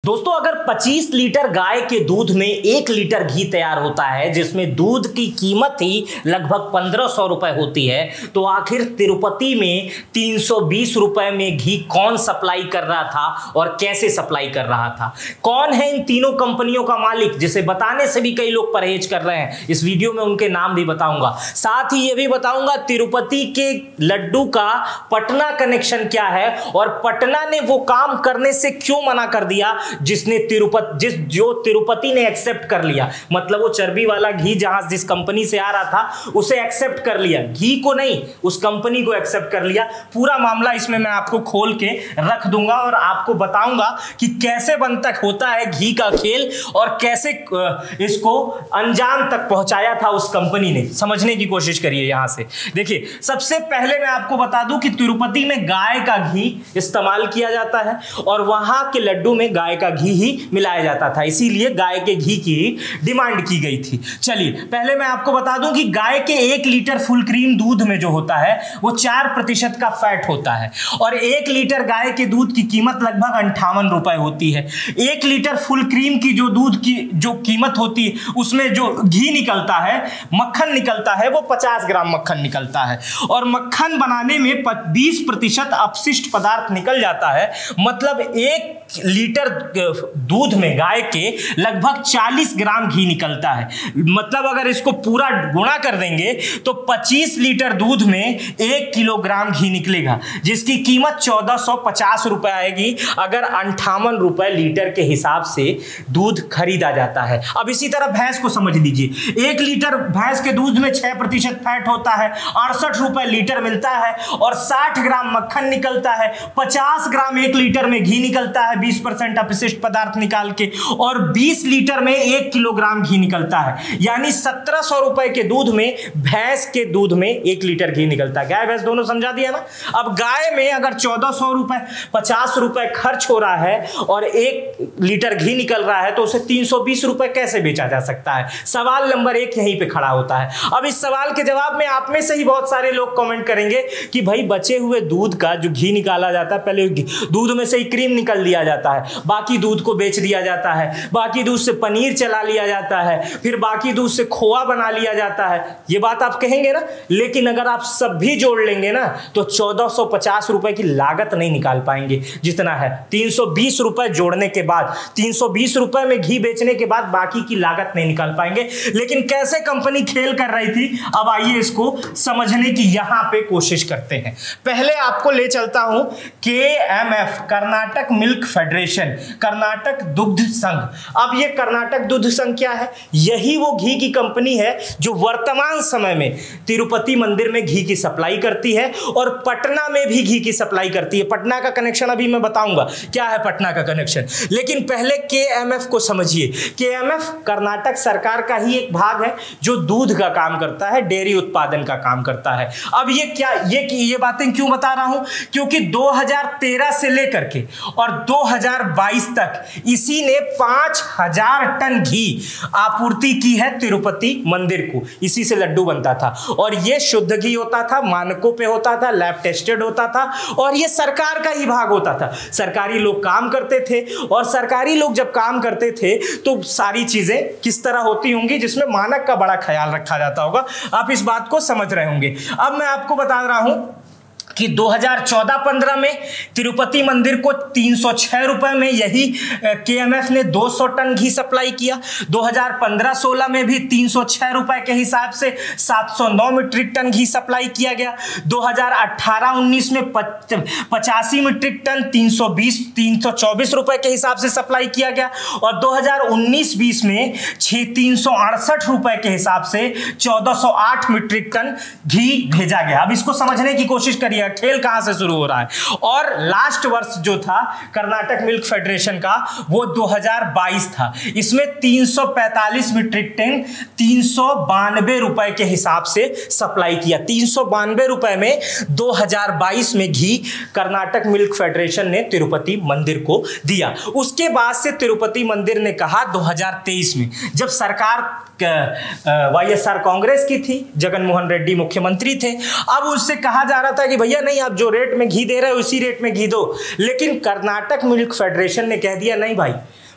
दोस्तों अगर 25 लीटर गाय के दूध में 1 लीटर घी तैयार होता है, जिसमें दूध की कीमत ही लगभग 1500 रुपए होती है, तो आखिर तिरुपति में 320 रुपए में घी कौन सप्लाई कर रहा था और कैसे सप्लाई कर रहा था? कौन है इन तीनों कंपनियों का मालिक, जिसे बताने से भी कई लोग परहेज कर रहे हैं? इस वीडियो में उनके नाम भी बताऊंगा, साथ ही यह भी बताऊंगा तिरुपति के लड्डू का पटना कनेक्शन क्या है और पटना ने वो काम करने से क्यों मना कर दिया जो तिरुपति ने एक्सेप्ट कर लिया। मतलब वो चर्बी वाला घी जहां जिस कंपनी से आ रहा था उसे एक्सेप्ट कर लिया, घी को नहीं, उस कंपनी को एक्सेप्ट कर लिया। पूरा मामला इसमें मैं आपको खोल के रख दूंगा और आपको बताऊंगा कि कैसे बनता होता है घी का खेल और कैसे इसको अंजाम तक पहुंचाया था उस कंपनी ने। समझने की कोशिश करिए। यहां से देखिए, सबसे पहले मैं आपको बता दूं कि तिरुपति में गाय का घी इस्तेमाल किया जाता है और वहां के लड्डू में गाय का घी ही मिलाया जाता था, इसीलिए गाय के घी की डिमांड की गई थी। चलिए पहले मैं आपको बता दूं कि गाय के 1 लीटर फुल क्रीम दूध में जो होता है वो 4% का फैट होता है और 1 लीटर गाय के दूध की कीमत लगभग 58 रुपए होती है। 1 लीटर फुल क्रीम की जो दूध की जो कीमत होती है उसमें जो घी निकलता है, मक्खन निकलता है, वो 50 ग्राम मक्खन निकलता है और मक्खन बनाने में 20% अपशिष्ट पदार्थ निकल जाता है। मतलब 1 लीटर दूध में गाय के लगभग 40 ग्राम घी निकलता है। मतलब अगर इसको पूरा गुणा कर देंगे तो 25 लीटर दूध में 1 किलोग्राम घी निकलेगा, जिसकी कीमत 1450 रुपए आएगी अगर 58 रुपए लीटर के हिसाब से दूध खरीदा जाता है। अब इसी तरह भैंस को समझ लीजिए। 1 लीटर भैंस के दूध में 6% फैट होता है, 68 रुपए लीटर मिलता है और 60 ग्राम मक्खन निकलता है, 50 ग्राम 1 लीटर में घी निकलता है 20% अपशिष्ट पदार्थ निकाल के, और 20 लीटर में 1 किलोग्राम घी निकलता है। यानी 1700 रुपए के दूध में भैंस के दूध में 1 लीटर घी निकलता है। गाय भैंस दोनों समझा दिया ना। अब गाय में अगर 1400 रुपए 50 रुपए खर्च हो रहा है और 1 लीटर घी निकल रहा है तो उसे 320 रुपए कैसे बेचा जा सकता है? सवाल नंबर 1 यहीं पे खड़ा होता है। अब इस सवाल के जवाब में आप में से ही बहुत सारे लोग कमेंट करेंगे कि भाई बचे हुए दूध का जो घी निकाला जाता है, पहले दूध में से ही क्रीम निकल लिया जाता है, बाकी दूध को बेच दिया जाता है, बाकी दूध से पनीर चला लिया जाता है, फिर बाकी दूध से खोआ बना लिया जाता है। ये बात आप कहेंगे ना, लेकिन अगर आप सब भी जोड़ लेंगे ना तो 1450 रुपए की लागत नहीं निकाल पाएंगे जितना है। 320 रुपए जोड़ने के बाद, 320 रुपए में घी बेचने के बाद बाकी की लागत नहीं निकाल पाएंगे। लेकिन कैसे कंपनी खेल कर रही थी, अब आइए इसको समझने की यहां पे कोशिश करते हैं। पहले आपको ले चलता हूं KMF, Karnataka milk federation, Karnataka दुग्ध संघ। अब ये कर्नाटक दुग्ध संघ क्या है? यही वो घी की कंपनी है जो वर्तमान समय में तिरुपति मंदिर में घी की सप्लाई करती है और पटना में भी घी की सप्लाई करती है। पटना का कनेक्शन अभी मैं बताऊंगा क्या है पटना का कनेक्शन, लेकिन पहले KMF को समझिए। KMF कर्नाटक सरकार का ही एक भाग है जो दूध का काम करता है, डेयरी उत्पादन का काम करता है। अब ये क्या, ये बातें क्यों बता रहा हूं? क्योंकि 2013 से लेकर के और 2022 तक इसी ने 5000 टन घी आपूर्ति की है तिरुपति मंदिर को। इसी से लड्डू बनता था और ये शुद्ध घी होता था, मानकों पे होता था, लैब टेस्टेड होता था और ये सरकार का ही भाग होता था। सरकारी लोग काम करते थे और सरकारी लोग जब काम करते थे तो सारी चीजें किस तरह होती होंगी जिसमें मानक का बड़ा ख्याल रखा जाता होगा। आप इस बात को समझ रहे होंगे। अब मैं आपको बता रहा हूं कि 2014-15 में तिरुपति मंदिर को 306 रुपए में यही KMF ने 200 टन घी सप्लाई किया। 2015-16 में भी 306 रुपए के हिसाब से 709 मीट्रिक टन घी सप्लाई किया गया। 2018-19 में 85 मीट्रिक टन 324 रुपए के हिसाब से सप्लाई किया गया और 2019-20 में 368 रुपए के हिसाब से 1408 मीट्रिक टन घी भेजा गया। अब इसको समझने की कोशिश करिए, खेल कहां से शुरू हो रहा है। और लास्ट वर्ष जो था कर्नाटक मिल्क फेडरेशन का वो 2022 था। इसमें 345 मीट्रिक टन 392 रुपए के हिसाब से सप्लाई किया। 392 रुपए में 2022 में घी कर्नाटक मिल्क फेडरेशन ने तिरुपति मंदिर को दिया। उसके बाद से तिरुपति मंदिर ने कहा 2023 में, जब सरकार YSR कांग्रेस की थी, जगन मोहन रेड्डी मुख्यमंत्री थे, अब उससे कहा जा रहा था कि भैया भैया नहीं, आप जो रेट में घी दे रहे हो उसी रेट में घी दो। लेकिन कर्नाटक मिल्क फेडरेशन ने कह दिया नहीं भाई,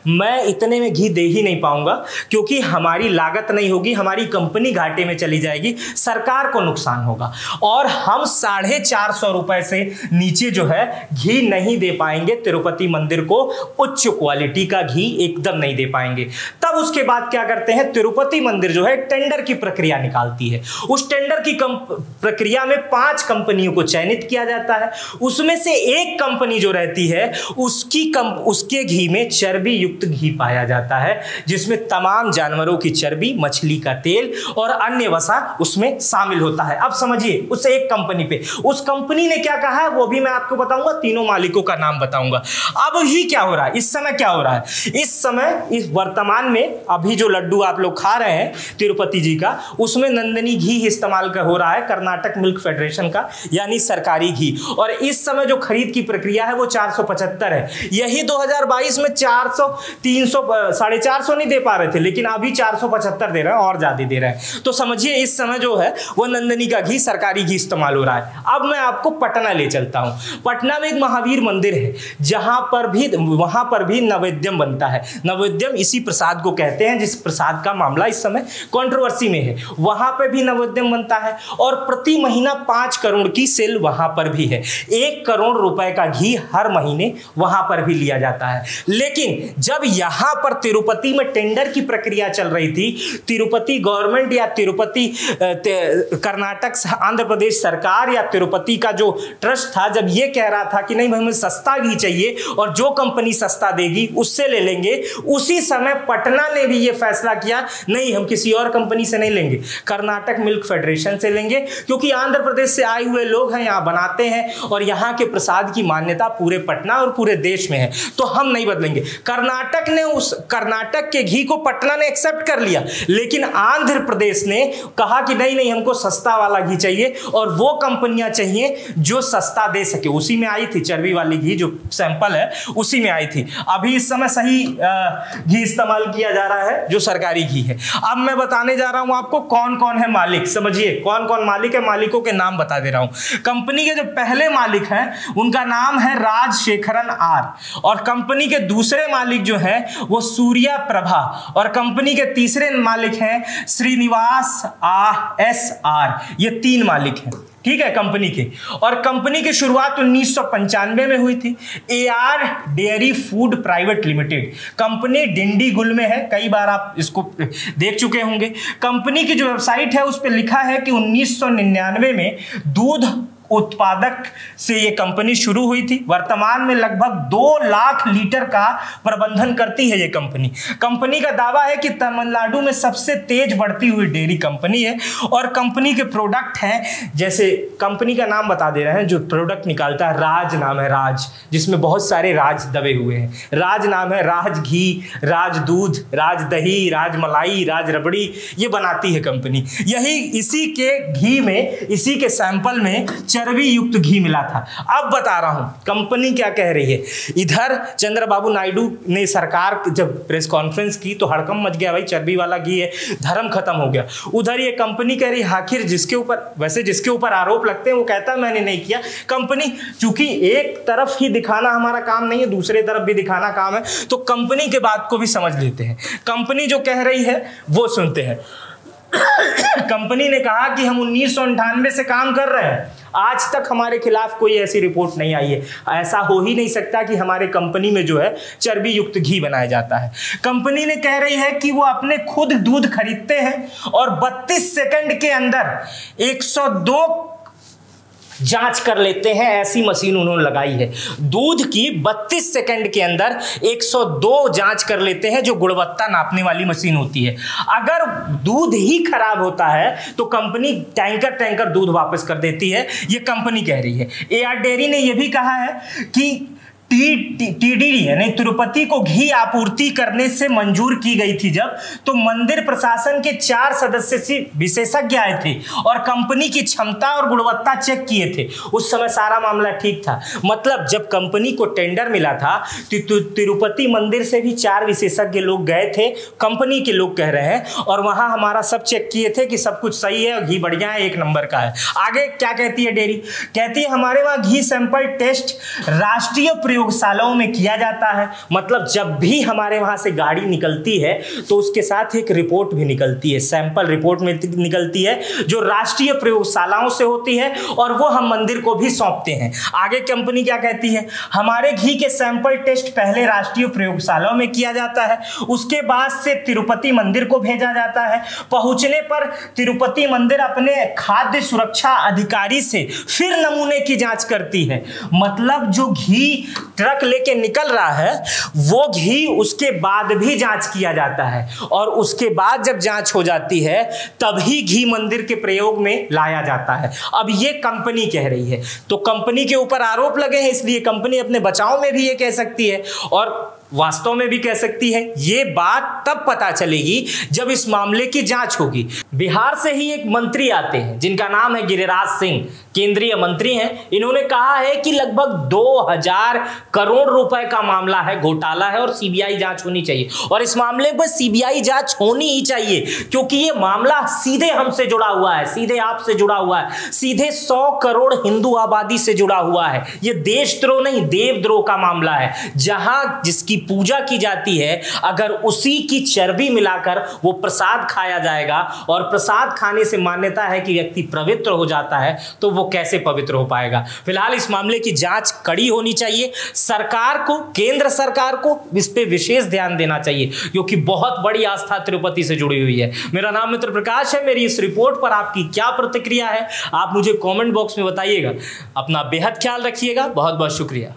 मैं इतने में घी दे ही नहीं पाऊंगा, क्योंकि हमारी लागत नहीं होगी, हमारी कंपनी घाटे में चली जाएगी, सरकार को नुकसान होगा, और हम 450 रुपए से नीचे जो है घी नहीं दे पाएंगे तिरुपति मंदिर को, उच्च क्वालिटी का घी एकदम नहीं दे पाएंगे। तब उसके बाद क्या करते हैं, तिरुपति मंदिर जो है टेंडर की प्रक्रिया निकालती है। उस टेंडर की प्रक्रिया में 5 कंपनियों को चयनित किया जाता है। उसमें से एक कंपनी जो रहती है उसके घी में चर्बी युक्त घी पाया जाता है, जिसमें तमाम जानवरों की चर्बी, मछली का तेल और अन्य वसा उसमें शामिल होता है। अब समझिए उस एक कंपनी पे, उस कंपनी ने क्या कहा है वो भी मैं आपको बताऊंगा, तीनों मालिकों का नाम बताऊंगा। अब ही क्या हो रहा है, इस समय क्या हो रहा है, इस समय इस वर्तमान में अभी जो लड्डू आप लोग खा रहे हैं तिरुपति जी का, उसमें नंदनी घी इस्तेमाल का हो रहा है, कर्नाटक मिल्क फेडरेशन का, यानी सरकारी घी। और इस समय जो खरीद की प्रक्रिया है वो 475 है। यही 2022 में 400, 300, 450 नहीं दे पा रहे थे, लेकिन अभी 475 दे रहे हैं और ज्यादा दे रहे हैं। तो समझिए इस समय जो है वो नंदनी का घी, सरकारी घी इस्तेमाल हो रहा है। अब मैं आपको पटना ले चलता हूं। पटना में एक महावीर मंदिर है, वहां पर भी नैवेद्यम बनता है। नैवेद्यम इसी प्रसाद को कहते हैं जिस प्रसाद का मामला इस समय कंट्रोवर्सी में है। वहां पर भी नैवेद्यम बनता है और प्रति महीना 5 करोड़ की सेल वहां पर भी है। 1 करोड़ रुपए का घी हर महीने वहां पर भी लिया जाता है। लेकिन जब यहां पर तिरुपति में टेंडर की प्रक्रिया चल रही थी, तिरुपति गवर्नमेंट या तिरुपति कर्नाटक आंध्र प्रदेश सरकार या तिरुपति का जो ट्रस्ट था, जब ये कह रहा था कि नहीं भाई हमें सस्ता घी चाहिए और जो कंपनी सस्ता देगी उससे ले लेंगे, उसी समय पटना ने भी ये फैसला किया नहीं हम किसी और कंपनी से नहीं लेंगे, कर्नाटक मिल्क फेडरेशन से लेंगे, क्योंकि आंध्र प्रदेश से आए हुए लोग हैं, यहाँ बनाते हैं और यहाँ के प्रसाद की मान्यता पूरे पटना और पूरे देश में है, तो हम नहीं बदलेंगे। कर्नाटक के घी को पटना ने एक्सेप्ट कर लिया, लेकिन आंध्र प्रदेश ने कहा कि नहीं नहीं हमको सस्ता वाला घी चाहिए और वो कंपनियां चाहिए जो सस्ता दे सके। उसी में आई थी चर्बी वाली घी, जो सैंपल है उसी में आई थी। अभी इस समय सही घी इस्तेमाल किया जा रहा है जो सरकारी घी है। अब मैं बताने जा रहा हूं आपको कौन कौन है मालिक, समझिए कौन कौन मालिक है, मालिकों के नाम बता दे रहा हूं। कंपनी के जो पहले मालिक हैं उनका नाम है राजशेखरन आर, और कंपनी के दूसरे मालिक जो है वो सूर्या प्रभा, और कंपनी के तीसरे मालिक हैं श्रीनिवास एस आर। ये 3 मालिक हैं, ठीक है कंपनी के। और कंपनी की शुरुआत 1995 में हुई थी। AR dairy food private limited company Dindigul में है, कई बार आप इसको देख चुके होंगे। कंपनी की जो वेबसाइट है उस पर लिखा है कि 1999 में दूध उत्पादक से ये कंपनी शुरू हुई थी। वर्तमान में लगभग 2 लाख लीटर का प्रबंधन करती है ये कंपनी। कंपनी का दावा है कि तमिलनाडु में सबसे तेज बढ़ती हुई डेयरी कंपनी है, और कंपनी के प्रोडक्ट हैं, जैसे कंपनी का नाम बता दे रहे हैं, जो प्रोडक्ट निकालता है राज नाम है, राज, जिसमें बहुत सारे राज दबे हुए हैं। राज नाम है, राज घी, राज दूध, राज दही, राज मलाई, राज रबड़ी, ये बनाती है कंपनी। यही इसी के घी में, इसी के सैंपल में चर्बी युक्त घी मिला था। अब बता रहा हूं कंपनी क्या कह रही है। इधर चंद्रबाबू नायडू ने सरकार जब प्रेस कॉन्फ्रेंस की तो हड़कंप मच गया, भाई चर्बी वाला घी है, धर्म खत्म हो गया। उधर ये कंपनी कह रही आखिर जिसके ऊपर आरोप लगते हैं वो कहता है मैंने नहीं किया। कंपनी, चूंकि एक तरफ ही दिखाना हमारा काम नहीं है, दूसरे तरफ भी दिखाना काम है, तो कंपनी के बात को भी समझ लेते हैं। कंपनी जो कह रही है वो सुनते हैं। कंपनी ने कहा कि हम 1998 से काम कर रहे हैं, आज तक हमारे खिलाफ कोई ऐसी रिपोर्ट नहीं आई है। ऐसा हो ही नहीं सकता कि हमारे कंपनी में जो है चर्बी युक्त घी बनाया जाता है। कंपनी ने कह रही है कि वो अपने खुद दूध खरीदते हैं और 32 सेकंड के अंदर 102 जांच कर लेते हैं, ऐसी मशीन उन्होंने लगाई है। दूध की 32 सेकंड के अंदर 102 जांच कर लेते हैं, जो गुणवत्ता नापने वाली मशीन होती है। अगर दूध ही खराब होता है तो कंपनी टैंकर दूध वापस कर देती है, ये कंपनी कह रही है। AR डेयरी ने यह भी कहा है कि TDD यानी तिरुपति को घी आपूर्ति करने से मंजूर की गई थी जब, तो मंदिर प्रशासन के 4 सदस्य विशेषज्ञ आए थे और कंपनी की क्षमता और गुणवत्ता चेक किए थे। उस समय सारा मामला ठीक था। मतलब जब कंपनी को टेंडर मिला था तो तिरुपति मंदिर से भी 4 विशेषज्ञ लोग गए थे, कंपनी के लोग कह रहे हैं, और वहां हमारा सब चेक किए थे कि सब कुछ सही है, घी बढ़िया है, 1 नंबर का है। आगे क्या कहती है डेयरी? कहती है हमारे वहां घी सैंपल टेस्ट राष्ट्रीय प्रयोगशालाओं में किया जाता है। मतलब जब भी हमारे वहां से गाड़ी निकलती है तो उसके साथ एक रिपोर्ट भी निकलती है, सैंपल रिपोर्ट में निकलती है, जो राष्ट्रीय प्रयोगशालाओं से होती है, और वो हम मंदिर को भी सौंपते हैं। आगे कंपनी क्या कहती है? हमारे घी के सैंपल टेस्ट पहले राष्ट्रीय प्रयोगशालाओं में किया जाता है, उसके बाद से तिरुपति मंदिर को भेजा जाता है। पहुंचने पर तिरुपति मंदिर अपने खाद्य सुरक्षा अधिकारी से फिर नमूने की जांच करती है। मतलब जो घी ट्रक लेके निकल रहा है वो घी उसके बाद भी जांच किया जाता है, और उसके बाद जब जांच हो जाती है तभी घी मंदिर के प्रयोग में लाया जाता है। अब ये कंपनी कह रही है, तो कंपनी के ऊपर आरोप लगे हैं, इसलिए कंपनी अपने बचाव में भी ये कह सकती है और वास्तव में भी कह सकती है। ये बात तब पता चलेगी जब इस मामले की जांच होगी। बिहार से ही एक मंत्री आते हैं जिनका नाम है गिरिराज सिंह, केंद्रीय मंत्री हैं। इन्होंने कहा है कि लगभग 2000 करोड़ रुपए का मामला है, घोटाला है, और सीबीआई जांच होनी चाहिए। और इस मामले पर सीबीआई जांच होनी ही चाहिए, क्योंकि ये मामला सीधे हमसे जुड़ा हुआ है, सीधे आपसे जुड़ा हुआ है, सीधे 100 करोड़ हिंदू आबादी से जुड़ा हुआ है। ये देशद्रोह नहीं, देवद्रोह का मामला है। जहां जिसकी पूजा की जाती है, अगर उसी की चर्बी मिलाकर वो प्रसाद खाया जाएगा, और प्रसाद खाने से मान्यता है कि व्यक्ति पवित्र हो जाता है, तो वो कैसे पवित्र हो पाएगा? फिलहाल इस मामले की जांच कड़ी होनी चाहिए। सरकार को, केंद्र सरकार को इस पे विशेष ध्यान देना चाहिए, क्योंकि बहुत बड़ी आस्था तिरुपति से जुड़ी हुई है। मेरा नाम मित्र प्रकाश है। मेरी इस रिपोर्ट पर आपकी क्या प्रतिक्रिया है, आप मुझे कमेंट बॉक्स में बताइएगा। अपना बेहद ख्याल रखिएगा। बहुत बहुत शुक्रिया।